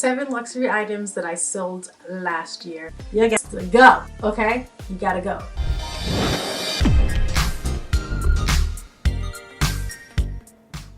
7 luxury items that I sold last year. You got to go, okay? You gotta go.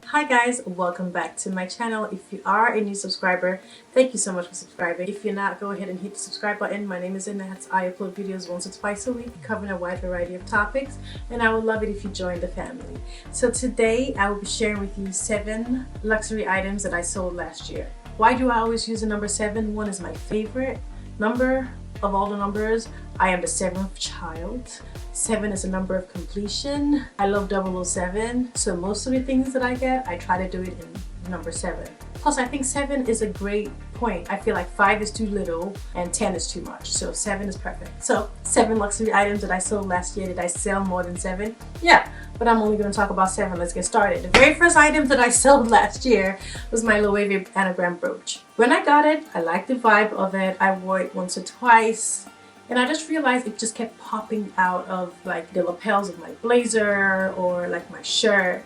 Hi guys, welcome back to my channel. If you are a new subscriber, thank you so much for subscribing. If you're not, go ahead and hit the subscribe button. My name is Annette. I upload videos once or twice a week covering a wide variety of topics, and I would love it if you join the family. So today I will be sharing with you 7 luxury items that I sold last year. Why do I always use the number 7? 1 is my favorite number of all the numbers. I am the 7th child. 7 is a number of completion. I love 007, so most of the things that I get, I try to do it in number 7. Plus, I think 7 is a great point. I feel like 5 is too little and 10 is too much, so 7 is perfect. So 7 luxury items that I sold last year. Did I sell more than 7? Yeah, but I'm only going to talk about 7. Let's get started. The very first item that I sold last year was my Loewe anagram brooch. When I got it, I liked the vibe of it. I wore it once or twice. And I just realized it just kept popping out of like the lapels of my blazer or like my shirt.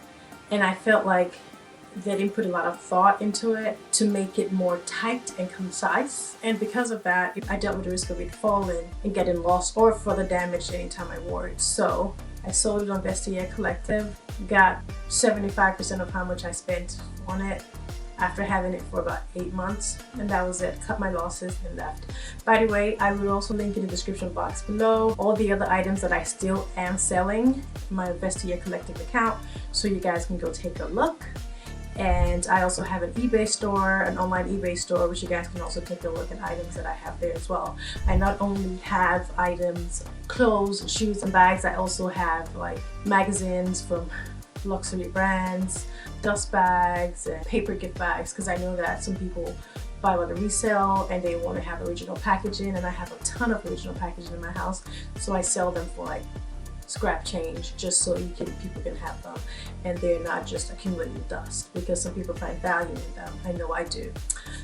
And I felt like they didn't put a lot of thought into it to make it more tight and concise. And because of that, I dealt with the risk of it falling and getting lost or further damaged anytime I wore it. So I sold it on Vestiaire Collective, got 75% of how much I spent on it after having it for about 8 months, and that was it. Cut my losses and left. By the way, I will also link in the description box below all the other items that I still am selling in my Vestiaire Collective account, so you guys can go take a look. And I also have an eBay store, an online eBay store, which you guys can also take a look at items that I have there as well. I not only have items, clothes, shoes, and bags, I also have like magazines from luxury brands, dust bags, and paper gift bags, because I know that some people buy a lot of resale and they want to have original packaging, and I have a ton of original packaging in my house, so I sell them for like scrap change, just so people can have them and they're not just accumulating dust, because some people find value in them. I know I do.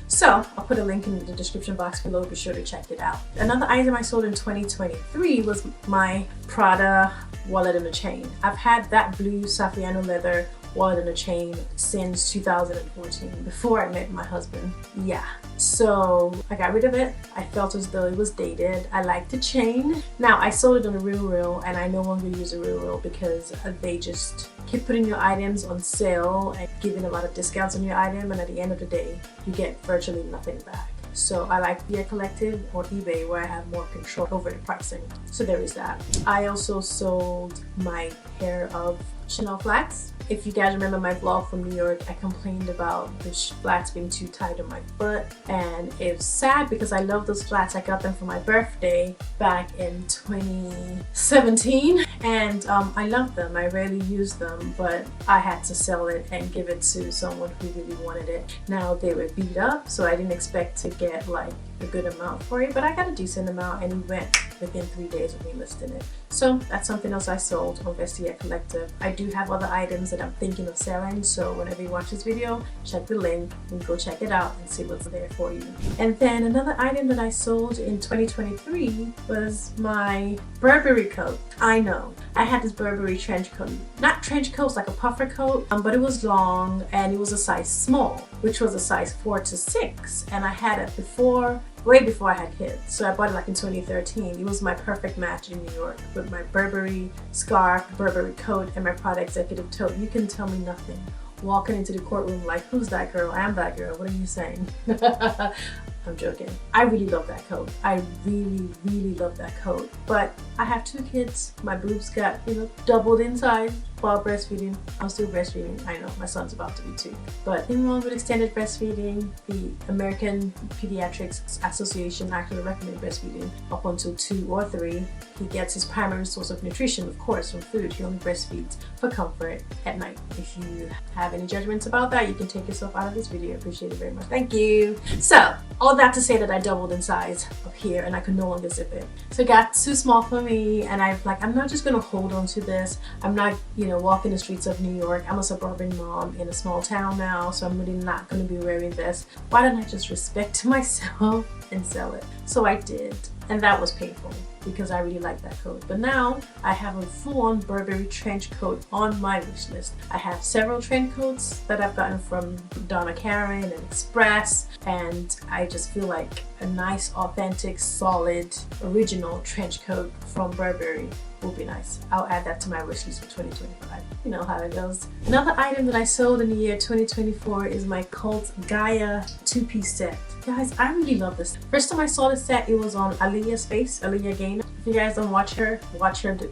So I'll put a link in the description box below. Be sure to check it out. Another item I sold in 2023 was my Prada wallet and a chain. I've had that blue Saffiano leather wallet and a chain since 2014, before I met my husband. Yeah, so I got rid of it. I felt as though it was dated. I liked the chain. Now I sold it on a real, and I no longer use a real because they just keep putting your items on sale and giving a lot of discounts on your item, and at the end of the day you get virtually nothing back. So I like Vestiaire Collective or eBay, where I have more control over the pricing. So there is that. I also sold my pair of Chanel flats. If you guys remember my vlog from New York, I complained about the flats being too tight on my foot, and it's sad because I love those flats. I got them for my birthday back in 2017, and I love them. I rarely use them, but I had to sell it and give it to someone who really wanted it. Now they were beat up, so I didn't expect to get like a good amount for it, but I got a decent amount, and it went within 3 days of me listing it. So that's something else I sold on Vestiaire Collective. I do have other items that I'm thinking of selling, so whenever you watch this video, check the link and go check it out and see what's there for you. And then another item that I sold in 2023 was my Burberry coat. I know, I had this Burberry trench coat. Not trench coat, like a puffer coat, but it was long and it was a size small, which was a size 4 to 6, and I had it before, way before I had kids. So I bought it like in 2013. It was my perfect match in New York with my Burberry scarf, Burberry coat, and my Prada executive tote. You can tell me nothing. Walking into the courtroom like, who's that girl? I am that girl. What are you saying? I'm joking. I really love that coat. I really love that coat. But I have 2 kids. My boobs got, doubled in size while breastfeeding. I'm still breastfeeding. I know, my son's about to be 2. But nothing wrong with extended breastfeeding. The American Pediatrics Association actually recommend breastfeeding up until 2 or 3. He gets his primary source of nutrition, of course, from food. He only breastfeeds for comfort at night. If you have any judgments about that, you can take yourself out of this video. I appreciate it very much. Thank you. So, all that to say that I doubled in size up here and I could no longer zip it. So it got too small for me, and I'm not just gonna hold on to this. I'm not, walking the streets of New York. I'm a suburban mom in a small town now, so I'm really not gonna be wearing this. Why don't I just respect myself and sell it? So I did. and that was painful because I really like that coat. But now I have a full-on Burberry trench coat on my wish list. I have several trench coats that I've gotten from Donna Karan and Express, and I just feel like a nice, authentic, solid, original trench coat from Burberry will be nice. I'll add that to my wish list for 2025. You know how it goes. Another item that I sold in the year 2024 is my cult Gaia two-piece set. Guys, I really love this. First time I saw this set, it was on Aaliyah's face, Aaliyah Gaynor. If you guys don't watch her.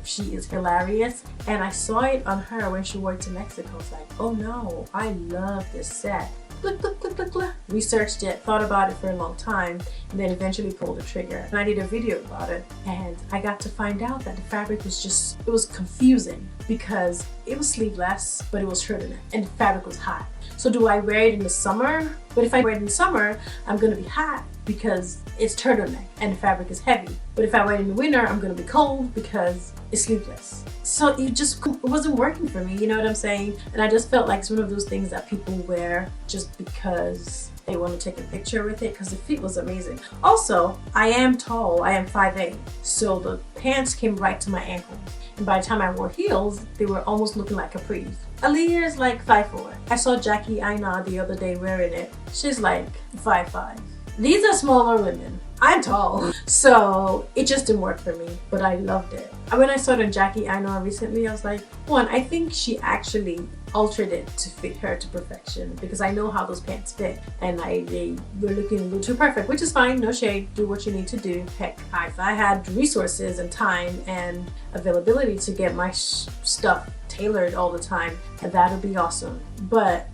She is hilarious. And I saw it on her when she wore it to Mexico. I was like, oh no, I love this set. Click, click, click, click, click. Researched it, thought about it for a long time, and then eventually pulled the trigger. And I did a video about it, and I got to find out that the fabric was just, it was confusing because it was sleeveless, but it was turtleneck, and the fabric was hot. So do I wear it in the summer? But if I wear it in the summer, I'm gonna be hot because it's turtleneck and the fabric is heavy. But if I wear it in the winter, I'm gonna be cold because it's sleeveless. So it wasn't working for me, you know what I'm saying? And I just felt like it's one of those things that people wear just because they want to take a picture with it, because the fit was amazing. Also, I am tall, I am 5'8", so the pants came right to my ankle. And by the time I wore heels, they were almost looking like capris. Aaliyah is like 5'4". I saw Jackie Aina the other day wearing it. She's like 5'5". These are smaller women. I'm tall. So it just didn't work for me, but I loved it. When I saw it on Jackie Aina recently, I was like, one, I think she actually altered it to fit her to perfection, because I know how those pants fit, and they were looking a little too perfect, which is fine, no shade, do what you need to do. Heck, if I had resources and time and availability to get my stuff tailored all the time, and that would be awesome.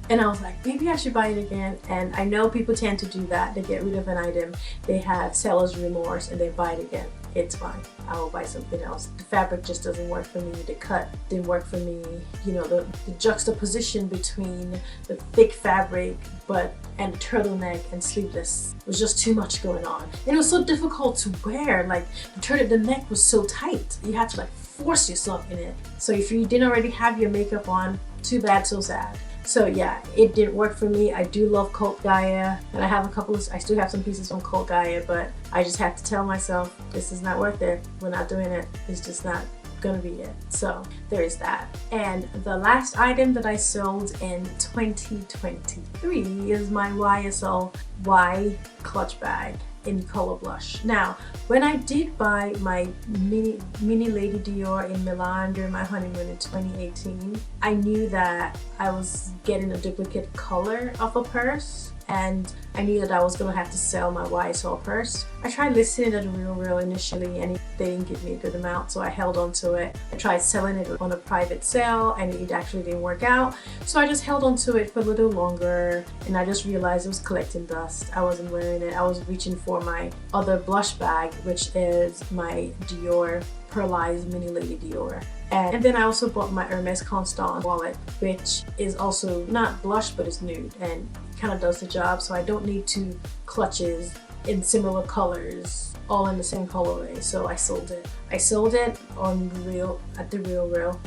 And I was like, maybe I should buy it again. And I know people tend to do that. They get rid of an item, they have seller's remorse, and they buy it again. It's fine. I will buy something else. The fabric just doesn't work for me. The cut didn't work for me. You know, the juxtaposition between the thick fabric and turtleneck and sleeveless was just too much going on. And it was so difficult to wear. Like the neck was so tight. You had to like force yourself in it. So if you didn't already have your makeup on, too bad, so sad. So yeah, it didn't work for me. I do love Cult Gaia, and I still have some pieces from Cult Gaia, but I just have to tell myself, this is not worth it. We're not doing it. It's just not gonna be it. So there is that. And the last item that I sold in 2023 is my YSL Y clutch bag in color blush. Now, when I did buy my mini Lady Dior in Milan during my honeymoon in 2018, I knew that I was getting a duplicate color of a purse, and I knew that I was gonna have to sell my YSL purse. I tried listing it at Real initially, and they didn't give me a good amount, so I held on to it. I tried selling it on a private sale, and it actually didn't work out. So I just held on to it for a little longer, and I just realized it was collecting dust. I wasn't wearing it. I was reaching for my other blush bag, which is my Dior Pearlized Mini Lady Dior. And then I also bought my Hermes Constant wallet, which is also not blush, but it's nude, and kind of does the job. So I don't need two clutches in similar colors, all in the same colorway. So I sold it. I sold it on through the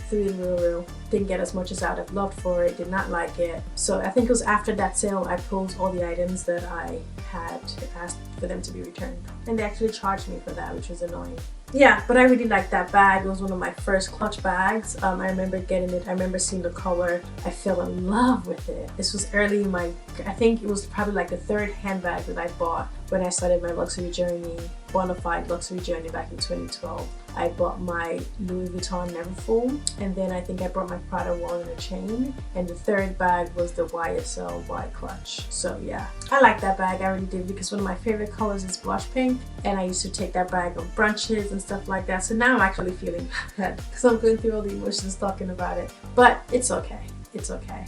Real. Didn't get as much as I'd have loved for it. Did not like it. So I think it was after that sale I pulled all the items that I had asked for them to be returned, and they actually charged me for that, which was annoying. Yeah, but I really liked that bag. It was one of my first clutch bags. I remember getting it. I remember seeing the color. I fell in love with it. This was early in I think it was probably like the third handbag that I bought when I started my luxury journey, bona fide luxury journey back in 2012. I bought my Louis Vuitton Neverfull, and then I think I brought my Prada Walnut chain, and the third bag was the YSL Y clutch. So yeah, I like that bag. I really did, because one of my favorite colors is blush pink, and I used to take that bag on brunches and stuff like that. So now I'm actually feeling bad because I'm going through all the emotions talking about it, but it's okay. It's okay.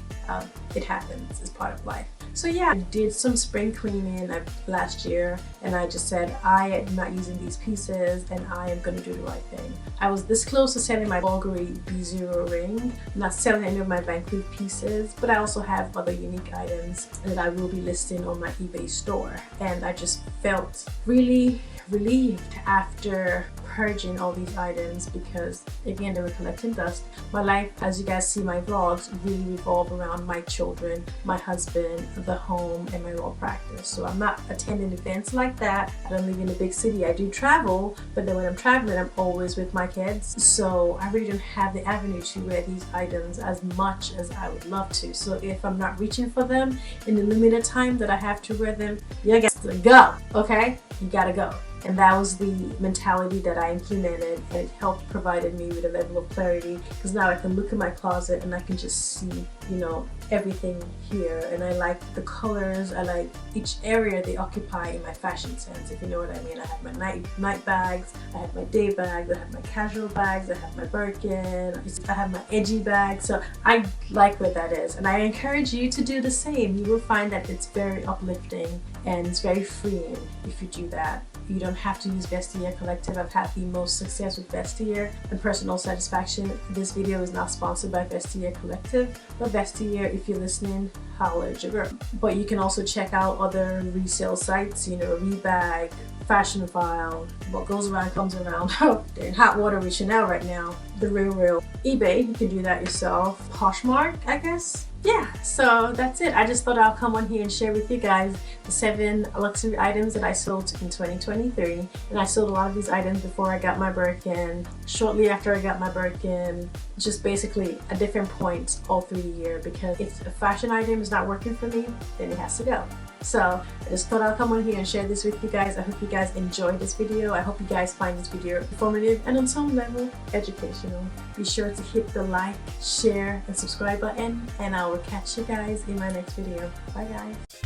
It happens. It's part of life. So yeah, I did some spring cleaning last year, and I just said, I am not using these pieces, and I am going to do the right thing. I was this close to selling my Bulgari B0 ring. I'm not selling any of my Van Cleef pieces, but I also have other unique items that I will be listing on my eBay store. And I just felt really relieved after purging all these items because again they were collecting dust. My life, as you guys see my vlogs, really revolve around my children, my husband, the home, and my law practice. So I'm not attending events like that. I don't live in a big city. I do travel, but then when I'm traveling I'm always with my kids, so I really don't have the avenue to wear these items as much as I would love to. So if I'm not reaching for them in the limited time that I have to wear them, you guys go, okay? You gotta go. And that was the mentality that I implemented, and it helped provided me with a level of clarity because now I can look at my closet and I can just see, you know, everything here. And I like the colors, I like each area they occupy in my fashion sense, if you know what I mean. I have my night bags, I have my day bags, I have my casual bags, I have my Birkin, I have my edgy bags. So I like where that is, and I encourage you to do the same. You will find that it's very uplifting and it's very freeing if you do that. You don't have to use Vestiaire Collective. I've had the most success with Vestiaire and personal satisfaction. This video is not sponsored by Vestiaire Collective, but Vestiaire, if you're listening, holla at your girl. But you can also check out other resale sites, you know, Rebag, Fashion File, what goes around comes around. They're in hot water with Chanel right now. The Real. eBay, you can do that yourself. Poshmark, I guess. Yeah, so that's it. I just thought I'll come on here and share with you guys the 7 luxury items that I sold in 2023. And I sold a lot of these items before I got my Birkin, shortly after I got my Birkin, just basically at different points all through the year, because if a fashion item is not working for me, then it has to go. So I just thought I'll come on here and share this with you guys. I hope you guys enjoyed this video. I hope you guys find this video informative and on some level educational. Be sure to hit the like, share, and subscribe button, and I will catch you guys in my next video. Bye guys.